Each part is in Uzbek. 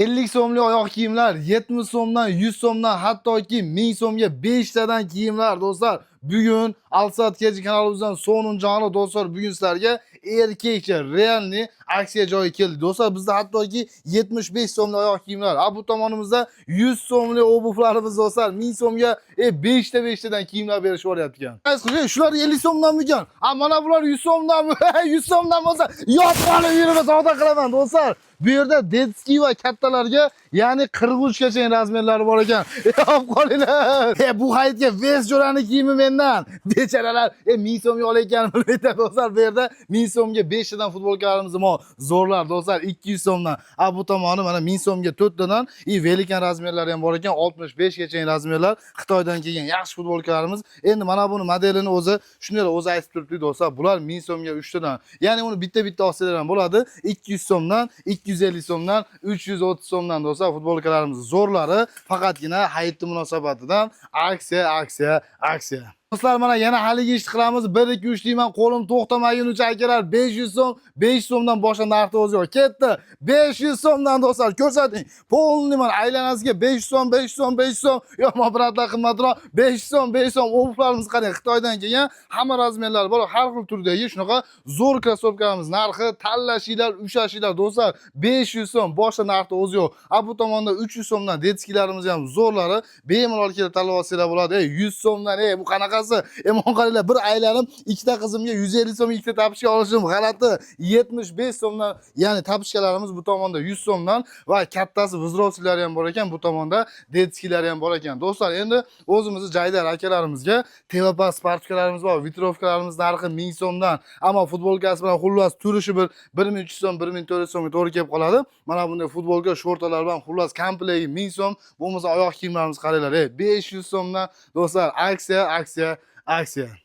50 so'mlik oyoq kiyimlar, 70 so'mdan, 100 so'mdan, hattoki 1000 so'mga 5 tadan kiyimlar do'stlar. Bugun Alsat Kechi kanalimizdan sonuncu anı do'stlar, bugun sizlarga erkekcha realni aksiya joyi keldi. Do'stlar, bizda hattoki 75 so'mlik oyoq kiyimlar, bu tomonimizda 100 so'mlik obuvlarimiz do'stlar, 1000 so'mga 5 tadan kiyimlar berishib boryapti ekan. Shular 50 so'mdanmi ekan? Mana bular 100 so'mdanmi? 100 so'mdan bo'lsa, yotib qolib yurib savdo qilaman do'stlar. Bu yerda detskiy va kattalarga, ya'ni 43 gacha razmerlari bor ekan. Olib qolinglar. Bu hayitga vest jo'rani kiyimi mendan. Becharalar, 1000 so'mga olayotganimni aytadi do'stlar. Bu yerda 1000 so'mga 5 tadan futbolkalarimiz bor. Zo'rlar do'stlar, 200 so'mdan. Bu tomoni mana 1000 so'mga 4 tadan, velikan razmerlari ham bor ekan, 65 gacha razmerlar. Xitoydan kelgan yaxshi futbolkalarimiz. Endi mana buni modelini o'zi shunday o'zi aytib turibdi do'stlar. Bular 1000 so'mga 3 tadan. Ya'ni uni bitta olsalar ham bo'ladi. 200 so'mdan, 250 so'mdan, 330 so'mdan do'stlar futbolkalarimiz zo'rlari faqatgina hayit munosabatidan aksiya. Do'stlar, mana yana haligi ishni qilamiz. 1 2 3 deyman, qo'lim to'xtamagunicha akalar, 500 so'm, 5 so'mdan boshqa narxda o'zi yo'q. Ketdi. 500 so'mdan do'stlar, ko'rsating. Polni mana aylanasiga 500 so'm, 500 so'm, 500 so'm. Yo'q, mabratlar qimmatroq. 500 so'm, 500 so'm. Obuvlarimiz qarang, Xitoydan kelgan, hamma razmerlar bor, har xil turdagi shunaqa zo'r krossovkalarimiz narxi, tanlashinglar, ushashinglar do'stlar. 500 so'm, boshqa narxda o'zi yo'q. Bu tomonda 300 so'mdan detskilarimiz ham zo'rlari, bemalol kelib tanlab olsanglar bo'ladi. 100 so'mdan, bu qanaqa Emon qaranglar, bir aylanib ikkita qizimga 150 so'm ikkita tapishka olishim g'alati. 75 so'mdan, ya'ni tapishkalarimiz bu tomonda 100 so'mdan va kattasi vzrosliklari ham bor ekan, bu tomonda detskilari ham bor ekan. Do'stlar, endi o'zimizni jaydar akalarimizga Tevapas sportkalarimiz bor, vitrovkalarimiz narxi 1000 so'mdan, ammo futbolkasi bilan xullas turishi bir 1300 so'm, 1400 so'mga to'g'ri kelib qoladi. Mana bunday futbolka shortalar bilan xullas komplekti 1000 so'm, bo'lmasa oyoq kiyimlarimiz qaranglar, 500 so'mdan do'stlar, aksiya.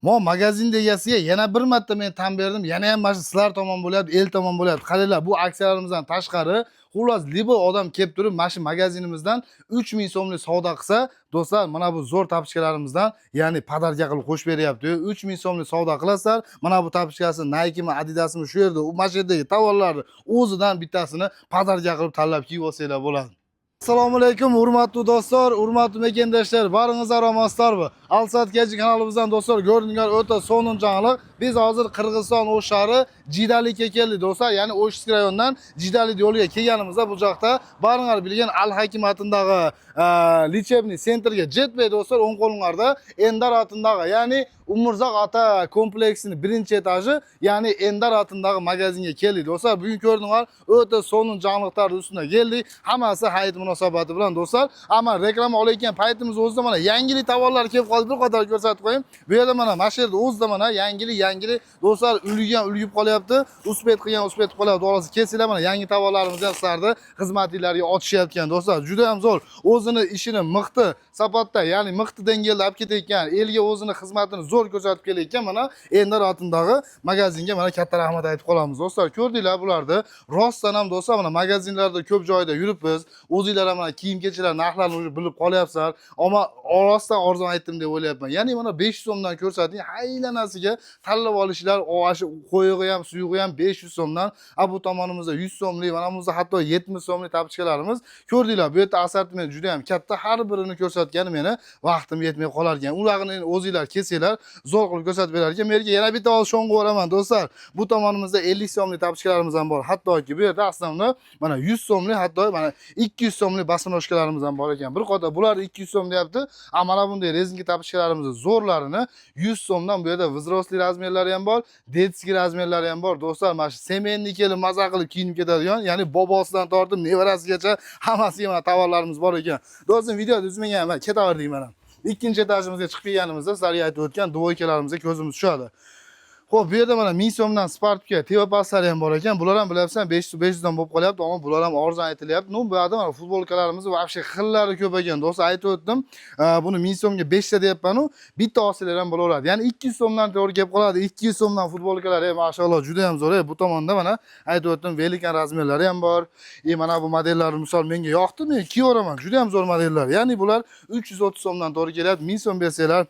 Mo magazin egasiga yana bir marta men tan berdim. Yana ham mana sizlar tomon bo'lyapti, el tomon bo'lyapti. Qaranglar, bu aksiyalarimizdan tashqari xullas libo odam kelib turib, mana shu magazinimizdan 3000 so'mlik savdo qilsa, do'stlar, mana bu zo'r tapishkalarimizdan, ya'ni podarka qilib qo'shib beryapti. 3000 so'mlik savdo qilasizlar, mana bu tapishkasi Nike'mi, Adidas'mi shu yerda, mana shu yerdagi tovarlarni o'zidan bittasini podarka qilib tanlab kiyib olsanglar bo'ladi. Assalomu alaykum hurmatli do'stlar, hurmatli mekendoshlar, baringizlar omonsilarmi? Alsat Kechi kanalimizdan do'stlar, ko'rdinglar, o'ta sonuncu anliq. Biz hozir Qirg'iziston O'sh shahri Jidalikka keldik do'stlar, ya'ni O'shski rayonidan Jidalik yo'liga kelganimizda bu joqda baringlar bilgan Al-Hakim atındagi Lichebniy sentrga jetmay do'stlar, o'ng qo'linglarda Endar atındagi, ya'ni Umurzoq ota kompleksining birinchi etaji, ya'ni Endar atındagi magazinga keldik do'stlar. Bugun ko'rdinglar, o'ta sonuncu anliqlar ustida keldik. Hammasi hayit munosabati bilan do'stlar. Ammo reklama olayotgan paytimiz o'zida mana yangilik tovarlar kelib qoldi, bir qator ko'rsatib qo'ying. Bu yerda mana yerda o'zida mana yangilik do'stlar, ulgib qolyapti, uspet qolyapti. Orasi kelsanglar mana yangi tovarlarimiz ham sizlarni xizmatinglarga ochishyapti do'stlar. Juda ham zo'r. O'zini ishini miqti sapatda, ya'ni miqti dengilda olib ketayotgan, elga o'zini xizmatini zo'r ko'rsatib kelayotgan mana Endar atındagi magazinga mana katta rahmat aytib qolamiz do'stlar. Ko'rdinglar bularni. Rostdan ham do'stlar, mana magazinlarda ko'p joyda yuribmiz. O'zingizlar ham mana kiyim-kechaklar narxlarini bilib qolyapsizlar. Ammo rostdan arzon aytdim deb o'ylayapman. Ya'ni mana 500 so'mdan ko'rsating, haylanasiga tanlab olishlar, qo'yig'i ham, suyug'i ham 500 so'mdan. Bu tomonimizda 100 so'mlik, mana bunimizda hatto 70 so'mlik tapishkalarimiz. Ko'rdinglar, bu yerda assortiment juda ham katta. Har birini ko'rsatgani meni vaqtim yetmay qolar ekan. Ularni o'zingizlar kelsanglar, zo'r qilib ko'rsatib berar ekan. Menga yana bitta sho'ng'i boraman do'stlar. Bu tomonimizda 50 so'mlik tapishkalarimiz ham bor. Hattoki bu yerda aslında mana 100 so'mlik, hatto mana 200 so'mlik basmonoshkalarimiz ham bor ekan. Bir qator bular 200 so'm deyapti. Mana bunday rezinka tapishkalarimiz zo'rlarini 100 so'mdan, bu yerda vzrosli razmerlari ham bor, detskiy razmerlari ham bor do'stlar. Mana shu semenni kelib maza qilib kiyinib ketadigan, ya'ni bobosidan tortib nevarasigacha hammasiga mana tovarlarimiz bor ekan. Do'stlar, videoni uzmagan, mana ketaverdik mana. Ikkinchi etajimizga chiqib kelganimizda sizlarga aytib o'tgan dvoykalarimizga ko'zimiz tushadi. Xo'p, bu yerda mana 1000 so'mdan Spartga Tevapaslar ham bor ekan. Bular ham bilyapsan 500 dan bo'lib qolyapti, ammo bular ham arzon aytilyapti. Bu yerda mana futbolkalarimiz vobshe xillari ko'p ekan. Do'stlar, aytib o'tdim. Buni 1000 so'mga 5 ta deyapman-ku, bitta olsalar ham bo'laveradi. Ya'ni 200 so'mdan to'g'ri kelib qoladi. 200 so'mdan futbolkalar, mashalloh, juda ham zo'r. Bu tomonda mana aytib o'tdim, velikan razmerlari ham bor. Mana bu modellarni misol menga yoqdi, men kiyaveraman. Juda ham zo'r modellar. Ya'ni bular 330 so'mdan to'g'ri kelyapti. 1000 so'm bersanglar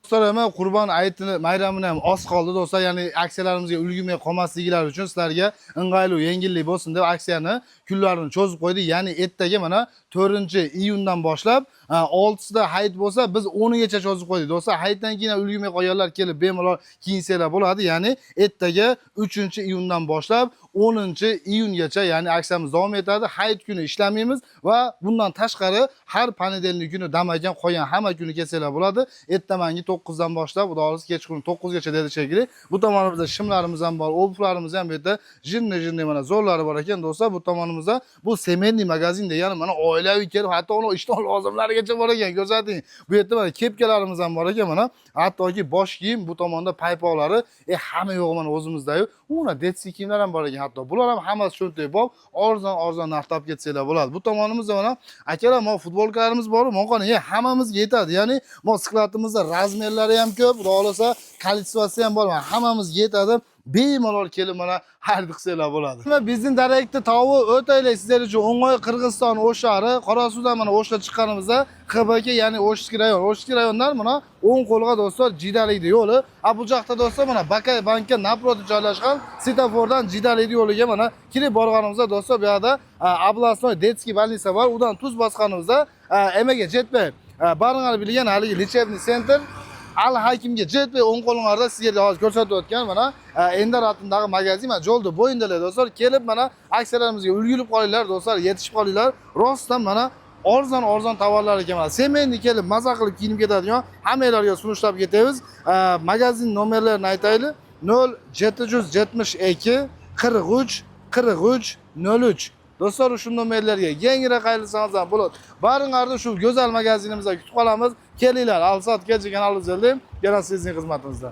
Dostlar, hemen Qurban hayitini bayramini ham oz qoldi do'stlar, ya'ni aksiyalarimizga ulgurmay qolmasliklari uchun sizlarga ing'ayli, yengillik bo'lsin deb aksiyani kunlarini cho'zib qo'ydik. Ya'ni ertaga mana 4-iyundan boshlab 6sida hayit bo'lsa, biz 10gacha cho'zib qo'ydik. Do'stlar, hayitdan keyin ulgurmay qolganlar kelib bemalol kiyinsanglar bo'ladi. Ya'ni ertaga 3-iyundan boshlab 10-iyungacha ya'ni aksiyamiz davom etadi. Hayit kuni ishlamaymiz va bundan tashqari har ponedelnik kuni dam ekan qolgan hamma kuni kelsanglar bo'ladi. Ertamangi 9dan boshlab, xudo xohlasa kechqurun 9gacha dedi shekilli. Bu tomonimizda shimlarimiz ham bor, obuvlarimiz ham bu yerda jinni mana zo'rlari bor ekan do'stlar. Bu tomonimizda bu semenniy magazin degani mana oilaviy kelib, hatto uni ishton lozimlarigacha bor ekan. Ko'rsating. Bu yerda mana kepkalarimiz ham bor ekan mana. Hattoki bosh kiyim, bu tomonda paypoqlari, hamma yo'g'i mana o'zimizda-yu. Uni detskiy kiyimlar ham bor ekan hatto. Bular ham hammasi cho'ntak bor. Arzon narxlab ketsanglar bo'ladi. Bu tomonimizda mana akalar, mo futbolkalarimiz bor. Mo'qani hammamizga yetadi. Ya'ni mo sklatimizda razmerlari ham ko'p, xudo xohlasa kolitsiyasi ham bor. Hammamizga yetadi. Bemalol kelib mana xarid qilsanglar bo'ladi. Bizning darakda tovuq o'taylik sizlar uchun O'ngoy Qirg'iziston O'shari, Qorasuvdan mana O'shlar chiqqanimizda XBK, ya'ni O'shki rayon. O'shki rayondan mana o'ng qo'lga do'stlar Jidalikni yo'li. Bu yoqda do'stlar mana Bakay bankka naproti joylashgan svetofordan Jidalikni yo'liga mana kirib borganimizda do'stlar bu yerda Oblastnoy detskiy больница bor. Udan tuz bosganimizda emaga jetmay baringlar bilgan haligi lechebniy sentr Al Hakimga jetmay o'ng qo'lingizda sizga hozir ko'rsatib o'tgan mana Endar atindagi magazin mana yo'lda bo'yindalar do'stlar. Kelib mana aksiyalarimizga ulgurib qolinglar do'stlar, yetishib qolinglar. Rostdan mana arzon tovarlar ekan. Mana semenni kelib maza qilib kiyinib ketadigan hammalarga sunishlab ketamiz. Magazin nomerlarini aytaylik. 0772 43 43 03. Do'stlar, shu nomerlarga yangiroq qayrilsangiz ham bo'ladi. Baringlarni shu go'zal magazinimizda kutib qolamiz. Kelinglar, Alsat Kechi kanali izlaylik. Yana sizning xizmatingizda.